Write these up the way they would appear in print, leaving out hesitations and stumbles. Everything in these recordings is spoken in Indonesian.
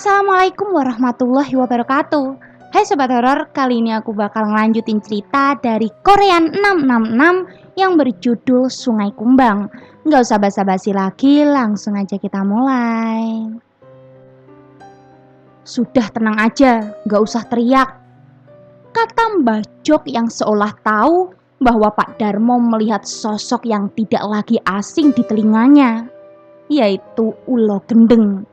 Assalamualaikum warahmatullahi wabarakatuh. Hai Sobat Horor, kali ini aku bakal ngelanjutin cerita dari Korean 666 yang berjudul Sungai Kumbang. Nggak usah basa-basi lagi, langsung aja kita mulai. Sudah tenang aja, nggak usah teriak, kata Mbah Jok yang seolah tahu bahwa Pak Darmo melihat sosok yang tidak lagi asing di telinganya, yaitu Ulo Gendeng.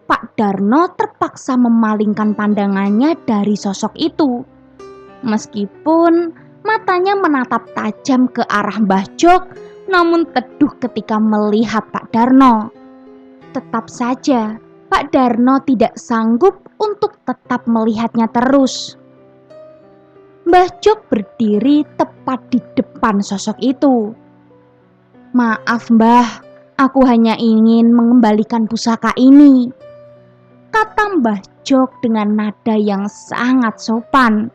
Pak Darno terpaksa memalingkan pandangannya dari sosok itu. Meskipun matanya menatap tajam ke arah Mbah Jok, namun teduh ketika melihat Pak Darno. Tetap saja, Pak Darno tidak sanggup untuk tetap melihatnya terus. Mbah Jok berdiri tepat di depan sosok itu. "Maaf Mbah, aku hanya ingin mengembalikan pusaka ini," kata Mbah Jok dengan nada yang sangat sopan.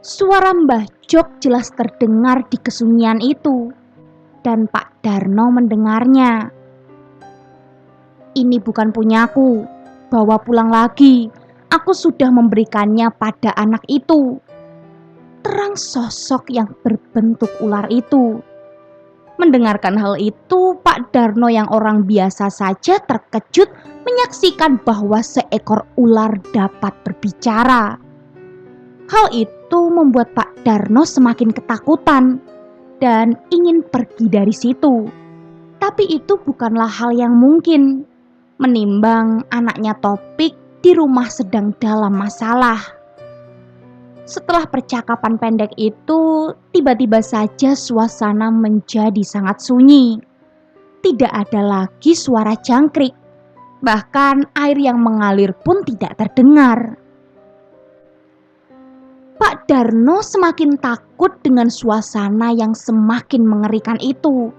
Suara Mbah Jok jelas terdengar di kesunyian itu, dan Pak Darno mendengarnya. "Ini bukan punyaku, bawa pulang lagi. Aku sudah memberikannya pada anak itu," terang sosok yang berbentuk ular itu. Mendengarkan hal itu, Pak Darno yang orang biasa saja terkejut menyaksikan bahwa seekor ular dapat berbicara. Hal itu membuat Pak Darno semakin ketakutan dan ingin pergi dari situ. Tapi itu bukanlah hal yang mungkin, menimbang anaknya Topik di rumah sedang dalam masalah. Setelah percakapan pendek itu, tiba-tiba saja suasana menjadi sangat sunyi. Tidak ada lagi suara jangkrik, bahkan air yang mengalir pun tidak terdengar. Pak Darno semakin takut dengan suasana yang semakin mengerikan itu.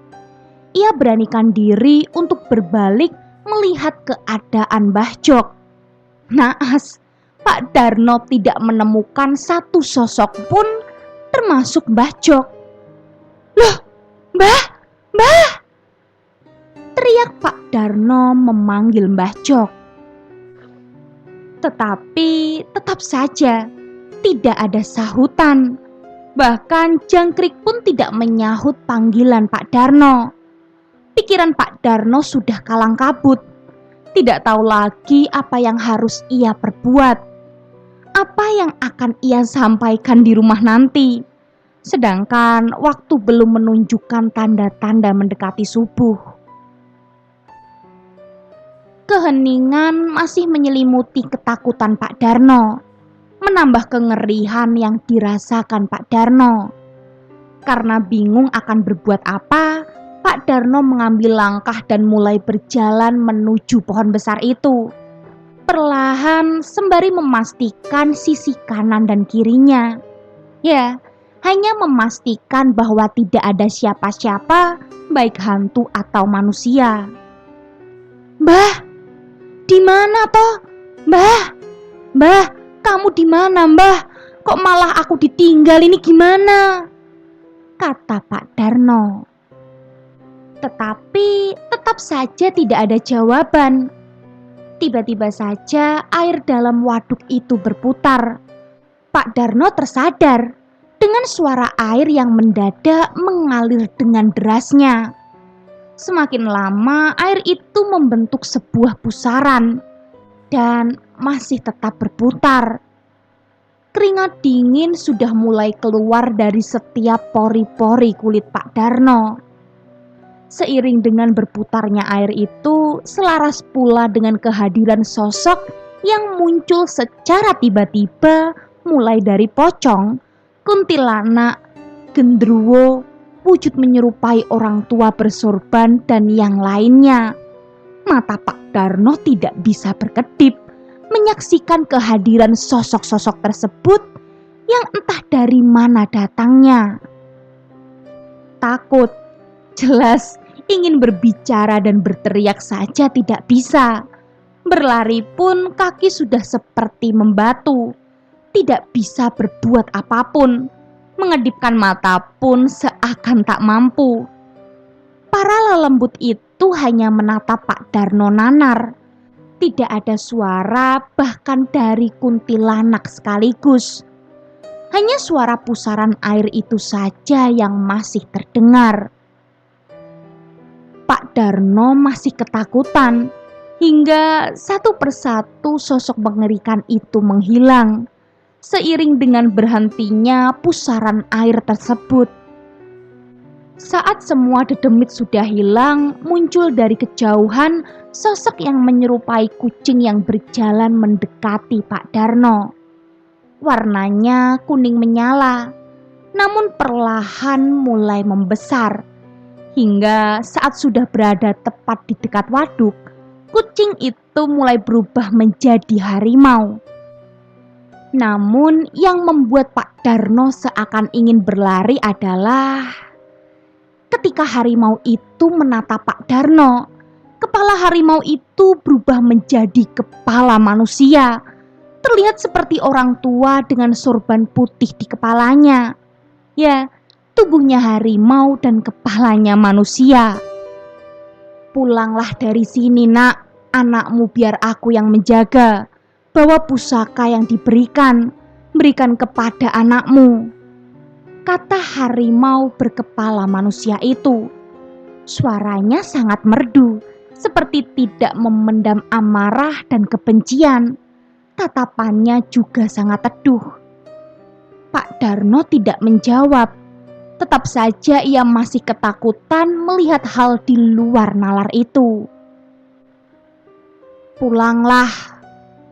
Ia beranikan diri untuk berbalik melihat keadaan Mbah Jok. Naas, Pak Darno tidak menemukan satu sosok pun, termasuk Mbah Jok. "Loh, Mbah, Mbah!" teriak Pak Darno memanggil Mbah Jok. Tetapi tetap saja tidak ada sahutan. Bahkan jangkrik pun tidak menyahut panggilan Pak Darno. Pikiran Pak Darno sudah kalang kabut. Tidak tahu lagi apa yang harus ia perbuat. Apa yang akan ia sampaikan di rumah nanti. Sedangkan waktu belum menunjukkan tanda-tanda mendekati subuh. Keheningan masih menyelimuti ketakutan Pak Darno, menambah kengerihan yang dirasakan Pak Darno. Karena bingung akan berbuat apa, Pak Darno mengambil langkah dan mulai berjalan menuju pohon besar itu. Perlahan sembari memastikan sisi kanan dan kirinya. Ya, hanya memastikan bahwa tidak ada siapa-siapa, baik hantu atau manusia. "Mbah, di mana toh? Mbah, Mbah, kamu di mana, Mbah? Kok malah aku ditinggal, ini gimana?" kata Pak Darno. Tetapi tetap saja tidak ada jawaban. Tiba-tiba saja air dalam waduk itu berputar. Pak Darno tersadar dengan suara air yang mendadak mengalir dengan derasnya. Semakin lama air itu membentuk sebuah pusaran dan masih tetap berputar. Keringat dingin sudah mulai keluar dari setiap pori-pori kulit Pak Darno. Seiring dengan berputarnya air itu, selaras pula dengan kehadiran sosok yang muncul secara tiba-tiba, mulai dari pocong, kuntilanak, gendruwo, wujud menyerupai orang tua bersorban, dan yang lainnya. Mata Pak Darno tidak bisa berkedip menyaksikan kehadiran sosok-sosok tersebut yang entah dari mana datangnya. Takut, jelas ingin berbicara dan berteriak saja tidak bisa. Berlari pun kaki sudah seperti membatu. Tidak bisa berbuat apapun. Mengedipkan mata pun seakan tak mampu. Para lelembut itu hanya menatap Pak Darno nanar. Tidak ada suara bahkan dari kuntilanak sekaligus. Hanya suara pusaran air itu saja yang masih terdengar. Pak Darno masih ketakutan hingga satu persatu sosok mengerikan itu menghilang seiring dengan berhentinya pusaran air tersebut. Saat semua dedemit sudah hilang, muncul dari kejauhan sosok yang menyerupai kucing yang berjalan mendekati Pak Darno. Warnanya kuning menyala, namun perlahan mulai membesar. Hingga saat sudah berada tepat di dekat waduk, kucing itu mulai berubah menjadi harimau. Namun yang membuat Pak Darno seakan ingin berlari adalah ketika harimau itu menatap Pak Darno. Kepala harimau itu berubah menjadi kepala manusia. Terlihat seperti orang tua dengan sorban putih di kepalanya. Ya, tubuhnya harimau dan kepalanya manusia. Pulanglah dari sini, Nak. Anakmu biar aku yang menjaga. Bawa pusaka yang berikan kepada anakmu, kata harimau berkepala manusia itu. Suaranya sangat merdu, seperti tidak memendam amarah dan kebencian. Tatapannya juga sangat teduh. Pak Darno tidak menjawab. Tetap saja ia masih ketakutan melihat hal di luar nalar itu. Pulanglah.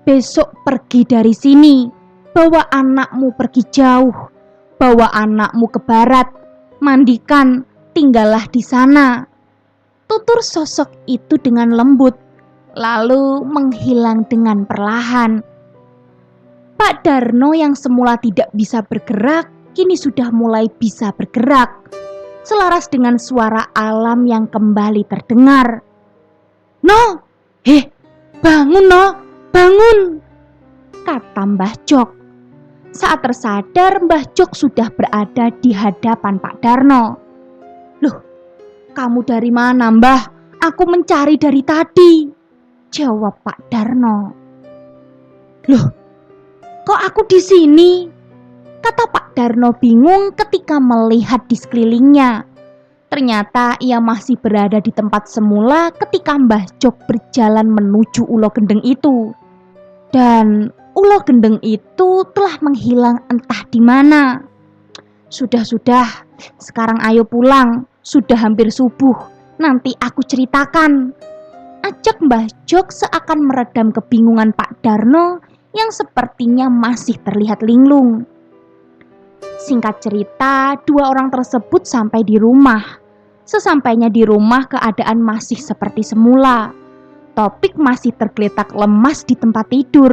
Besok pergi dari sini, bawa anakmu pergi jauh, bawa anakmu ke barat, mandikan, tinggallah di sana. Tutur sosok itu dengan lembut, lalu menghilang dengan perlahan. Pak Darno yang semula tidak bisa bergerak, kini sudah mulai bisa bergerak, selaras dengan suara alam yang kembali terdengar. No, bangun no! Bangun, kata Mbah Jok. Saat tersadar, Mbah Jok sudah berada di hadapan Pak Darno. Loh, kamu dari mana, Mbah? Aku mencari dari tadi, jawab Pak Darno. Loh, kok aku di sini? Kata Pak Darno bingung ketika melihat di sekelilingnya. Ternyata ia masih berada di tempat semula ketika Mbah Jok berjalan menuju ulo gendeng itu. Dan ulo gendeng itu telah menghilang entah di mana. Sudah, sekarang ayo pulang. Sudah hampir subuh, nanti aku ceritakan. Ajak Mbah Jok seakan meredam kebingungan Pak Darno yang sepertinya masih terlihat linglung. Singkat cerita, dua orang tersebut sampai di rumah. Sesampainya di rumah, keadaan masih seperti semula. Topik masih tergeletak lemas di tempat tidur.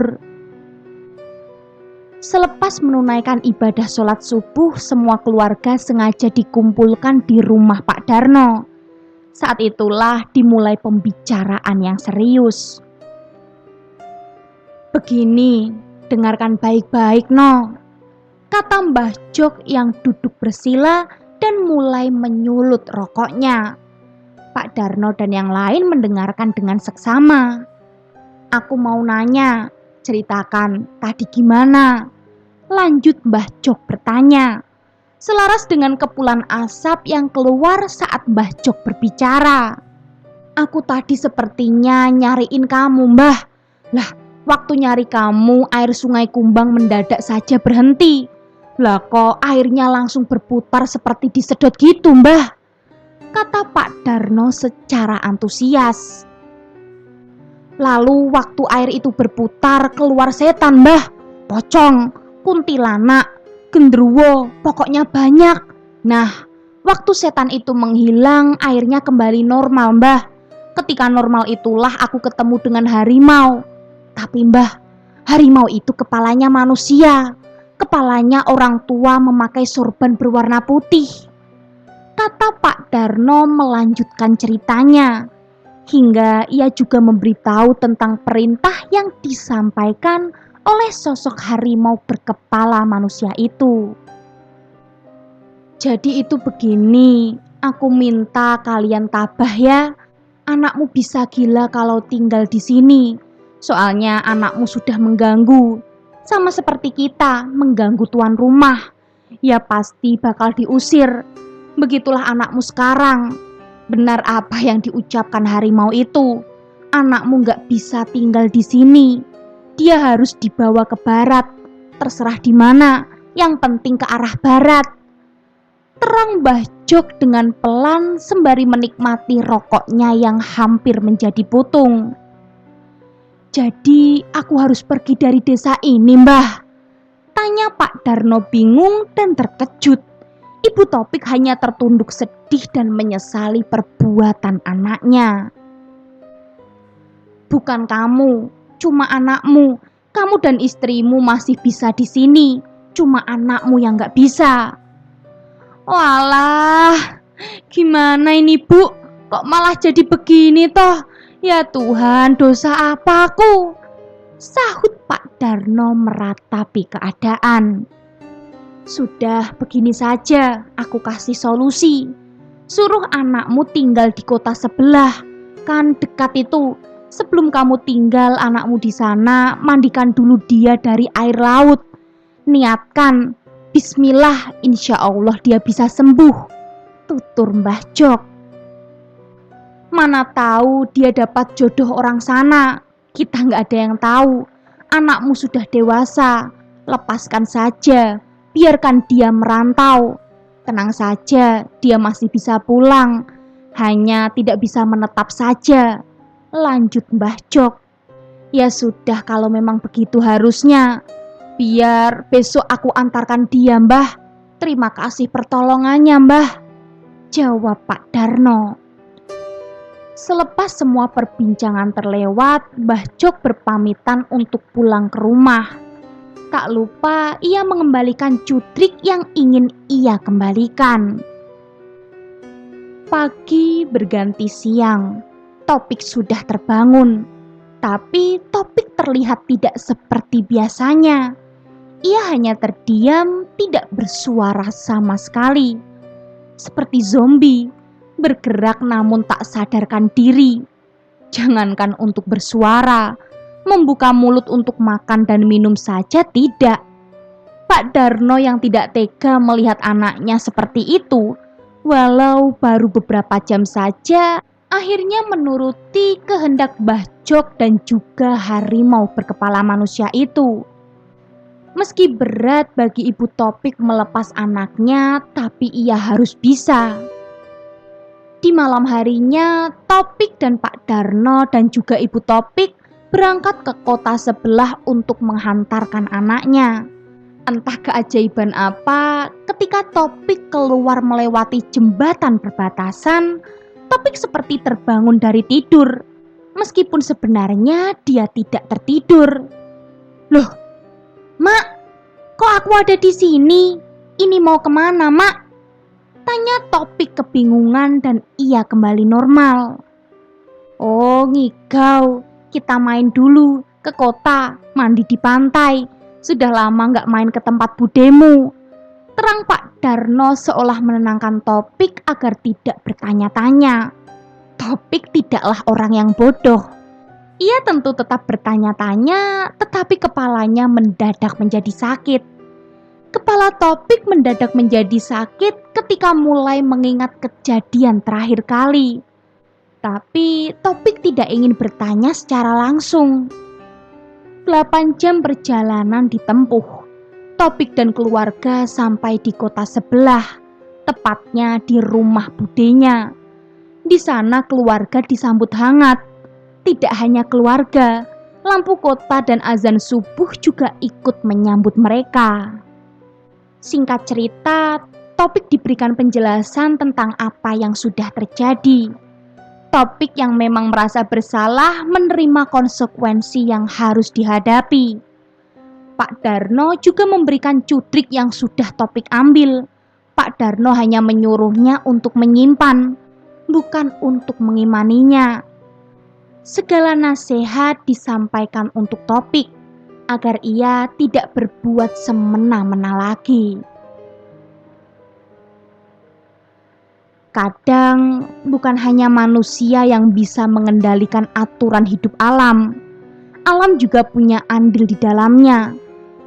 Selepas menunaikan ibadah sholat subuh, semua keluarga sengaja dikumpulkan di rumah Pak Darno. Saat itulah dimulai pembicaraan yang serius. Begini, dengarkan baik-baik no, kata Mbah Jok yang duduk bersila dan mulai menyulut rokoknya. Pak Darno dan yang lain mendengarkan dengan seksama. Aku mau nanya, ceritakan tadi gimana? Lanjut Mbah Jok bertanya, selaras dengan kepulan asap yang keluar saat Mbah Jok berbicara. Aku tadi sepertinya nyariin kamu, Mbah. Lah, waktu nyari kamu, air sungai Kumbang mendadak saja berhenti. Lah kok airnya langsung berputar seperti disedot gitu, Mbah, kata Pak Darno secara antusias. Lalu waktu air itu berputar, keluar setan, Mbah. Pocong, kuntilanak, gendruwo, pokoknya banyak. Nah, waktu setan itu menghilang, airnya kembali normal, Mbah. Ketika normal itulah aku ketemu dengan harimau. Tapi Mbah, harimau itu kepalanya manusia. Kepalanya orang tua memakai sorban berwarna putih, kata Pak Darno melanjutkan ceritanya. Hingga ia juga memberitahu tentang perintah yang disampaikan oleh sosok harimau berkepala manusia itu. Jadi itu begini, aku minta kalian tabah ya. Anakmu bisa gila kalau tinggal di sini. Soalnya anakmu sudah mengganggu, sama seperti kita mengganggu tuan rumah. Ya pasti bakal diusir. Begitulah anakmu sekarang. Benar apa yang diucapkan harimau itu. Anakmu gak bisa tinggal di sini. Dia harus dibawa ke barat. Terserah di mana, yang penting ke arah barat. Terang Mbah Jok dengan pelan sembari menikmati rokoknya yang hampir menjadi putung. Jadi aku harus pergi dari desa ini, Mbah? Tanya Pak Darno bingung dan terkejut. Ibu Topik hanya tertunduk sedih dan menyesali perbuatan anaknya. Bukan kamu, cuma anakmu. Kamu dan istrimu masih bisa di sini, cuma anakmu yang gak bisa. Walah, gimana ini Bu? Kok malah jadi begini toh? Ya Tuhan, dosa apa aku? Sahut Pak Darno meratapi keadaan. Sudah begini saja, aku kasih solusi. Suruh anakmu tinggal di kota sebelah, kan dekat itu. Sebelum kamu tinggal anakmu di sana, mandikan dulu dia dari air laut. Niatkan, bismillah, insya Allah dia bisa sembuh. Tutur Mbah Jok. Mana tahu dia dapat jodoh orang sana. Kita nggak ada yang tahu. Anakmu sudah dewasa, lepaskan saja. Biarkan dia merantau. Tenang saja, dia masih bisa pulang. Hanya tidak bisa menetap saja. Lanjut Mbah Jok. Ya sudah kalau memang begitu harusnya. Biar besok aku antarkan dia Mbah. Terima kasih pertolongannya Mbah. Jawab Pak Darno. Selepas semua perbincangan terlewat, Mbah Jok berpamitan untuk pulang ke rumah. Tak lupa ia mengembalikan cutrik yang ingin ia kembalikan. Pagi berganti siang, Topik sudah terbangun. Tapi Topik terlihat tidak seperti biasanya. Ia hanya terdiam, tidak bersuara sama sekali. Seperti zombie, bergerak namun tak sadarkan diri. Jangankan untuk bersuara, membuka mulut untuk makan dan minum saja tidak. Pak Darno yang tidak tega melihat anaknya seperti itu, walau baru beberapa jam saja, akhirnya menuruti kehendak Mbah Jok dan juga harimau berkepala manusia itu. Meski berat bagi Ibu Topik melepas anaknya, tapi ia harus bisa. Di malam harinya, Topik dan Pak Darno dan juga Ibu Topik berangkat ke kota sebelah untuk menghantarkan anaknya. Entah keajaiban apa, ketika Topik keluar melewati jembatan perbatasan, Topik seperti terbangun dari tidur, meskipun sebenarnya dia tidak tertidur. Loh, Mak, kok aku ada di sini? Ini mau kemana, Mak? Tanya Topik kebingungan dan ia kembali normal. Oh, ngigau, kita main dulu ke kota, mandi di pantai. Sudah lama gak main ke tempat budemu. Terang Pak Darno seolah menenangkan Topik agar tidak bertanya-tanya. Topik tidaklah orang yang bodoh. Ia tentu tetap bertanya-tanya, tetapi kepalanya mendadak menjadi sakit. Kepala Topik mendadak menjadi sakit ketika mulai mengingat kejadian terakhir kali. Tapi Topik tidak ingin bertanya secara langsung. 8 jam perjalanan ditempuh. Topik dan keluarga sampai di kota sebelah, tepatnya di rumah budenya. Di sana keluarga disambut hangat. Tidak hanya keluarga, lampu kota dan azan subuh juga ikut menyambut mereka. Singkat cerita, Topik diberikan penjelasan tentang apa yang sudah terjadi. Topik yang memang merasa bersalah menerima konsekuensi yang harus dihadapi. Pak Darno juga memberikan cutrik yang sudah Topik ambil. Pak Darno hanya menyuruhnya untuk menyimpan, bukan untuk mengimaninya. Segala nasihat disampaikan untuk Topik, agar ia tidak berbuat semena-mena lagi. Kadang bukan hanya manusia yang bisa mengendalikan aturan hidup alam. alam juga punya andil di dalamnya.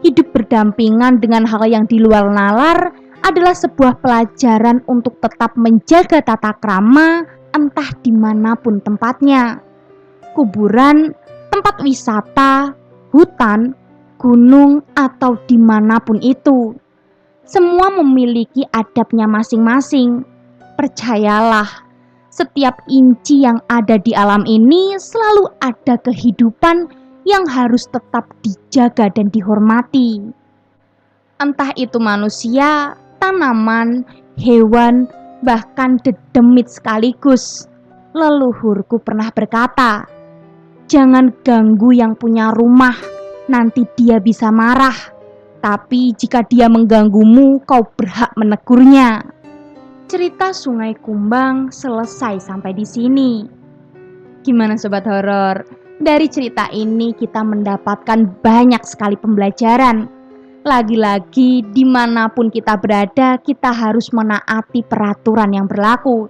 Hidup berdampingan dengan hal yang di luar nalar adalah sebuah pelajaran untuk tetap menjaga tata krama entah dimanapun tempatnya. Kuburan, tempat wisata, hutan, gunung, atau dimanapun itu. Semua memiliki adabnya masing-masing. Percayalah, setiap inci yang ada di alam ini selalu ada kehidupan yang harus tetap dijaga dan dihormati. Entah itu manusia, tanaman, hewan, bahkan dedemit sekaligus. Leluhurku pernah berkata, "Jangan ganggu yang punya rumah, nanti dia bisa marah. Tapi jika dia mengganggumu, kau berhak menegurnya." Cerita Sungai Kumbang selesai sampai di sini. Gimana sobat horor? Dari cerita ini kita mendapatkan banyak sekali pembelajaran. Lagi-lagi dimanapun kita berada, kita harus menaati peraturan yang berlaku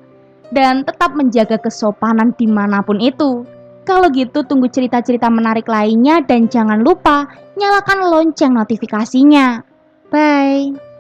dan tetap menjaga kesopanan dimanapun itu. Kalau gitu tunggu cerita-cerita menarik lainnya dan jangan lupa nyalakan lonceng notifikasinya. Bye.